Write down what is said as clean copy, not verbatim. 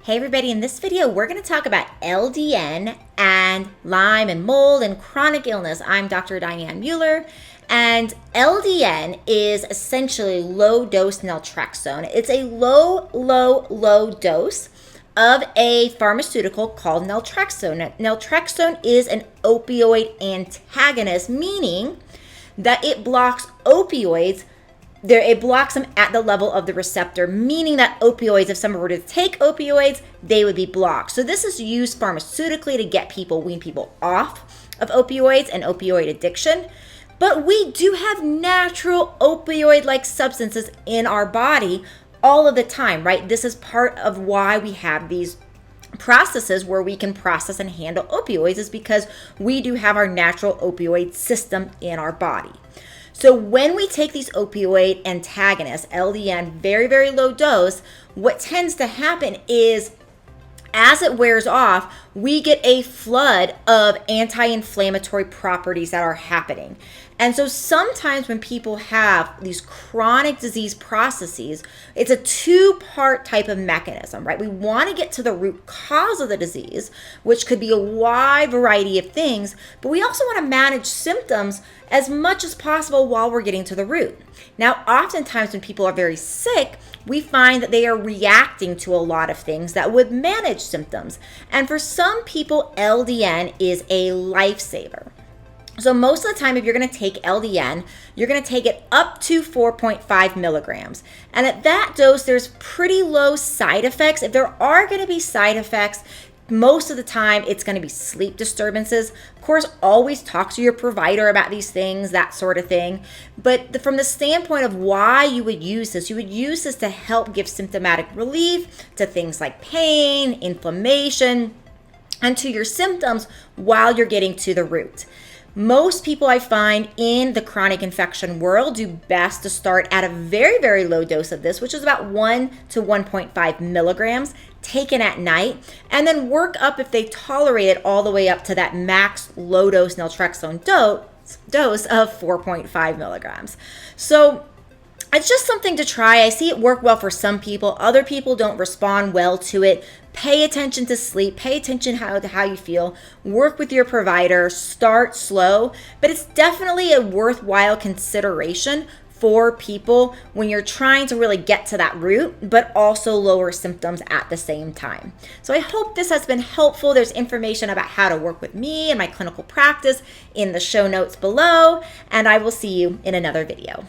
Hey everybody, in this video we're going to talk about LDN and Lyme and mold and chronic illness. I'm Dr. Diane Mueller, and LDN is essentially low dose naltrexone. It's a low dose of a pharmaceutical called naltrexone. Naltrexone is an opioid antagonist, meaning that it blocks opioids. It blocks them at the level of the receptor, meaning that opioids, if someone were to take opioids, they would be blocked. So this is used pharmaceutically to wean people off of opioids and opioid addiction. But we do have natural opioid-like substances in our body all of the time, right? This is part of why we have these processes where we can process and handle opioids, is because we do have our natural opioid system in our body. So when we take these opioid antagonists, LDN, very low dose, what tends to happen is as it wears off, we get a flood of anti-inflammatory properties that are happening. And so sometimes when people have these chronic disease processes, it's a two-part type of mechanism, right? We want to get to the root cause of the disease, which could be a wide variety of things, but we also want to manage symptoms as much as possible while we're getting to the root. Now, oftentimes when people are very sick, we find that they are reacting to a lot of things that would manage symptoms. And for some people, LDN is a lifesaver. So most of the time, if you're going to take LDN, you're going to take it up to 4.5 milligrams. And at that dose, there's pretty low side effects. If there are going to be side effects, most of the time, it's going to be sleep disturbances. Of course, always talk to your provider about these things, that sort of thing. But from the standpoint of why you would use this, you would use this to help give symptomatic relief to things like pain, inflammation, and to your symptoms while you're getting to the root. Most people I find in the chronic infection world do best to start at a very low dose of this, which is about 1 to 1.5 milligrams taken at night, and then work up, if they tolerate it, all the way up to that max low dose naltrexone dose of 4.5 milligrams. So it's just something to try. I see it work well for some people. Other people don't respond well to it. Pay attention to sleep. Pay attention to how you feel. Work with your provider. Start slow. But it's definitely a worthwhile consideration for people when you're trying to really get to that root, but also lower symptoms at the same time. So I hope this has been helpful. There's information about how to work with me and my clinical practice in the show notes below, and I will see you in another video.